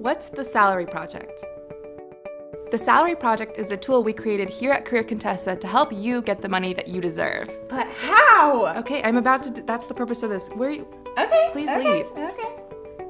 What's the Salary Project? The Salary Project is a tool we created here at Career Contessa to help you get the money that you deserve. But how? Okay, that's the purpose of this. Please leave. Okay.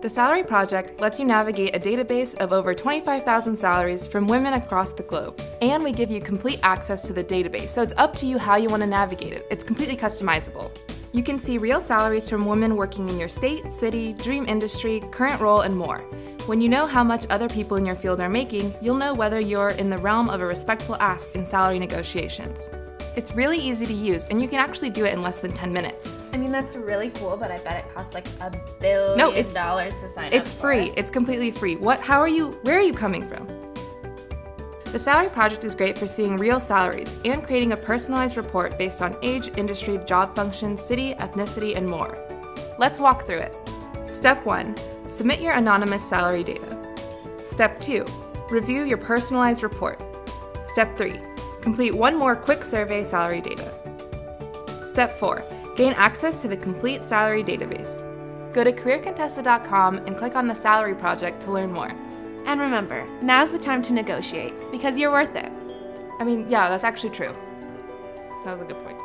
The Salary Project lets you navigate a database of over 25,000 salaries from women across the globe. And we give you complete access to the database, so it's up to you how you want to navigate it. It's completely customizable. You can see real salaries from women working in your state, city, dream industry, current role, and more. When you know how much other people in your field are making, you'll know whether you're in the realm of a respectful ask in salary negotiations. It's really easy to use, and you can actually do it in less than 10 minutes. I mean, that's really cool, but I bet it costs like $1 billion to sign up. It's free. It's completely free. Where are you coming from? The Salary Project is great for seeing real salaries and creating a personalized report based on age, industry, job function, city, ethnicity, and more. Let's walk through it. Step 1. Submit your anonymous salary data. Step 2. Review your personalized report. Step 3. Complete one more quick survey salary data. Step 4. Gain access to the complete salary database. Go to careercontessa.com and click on the Salary Project to learn more. And remember, now's the time to negotiate, because you're worth it. I mean, yeah, that's actually true. That was a good point.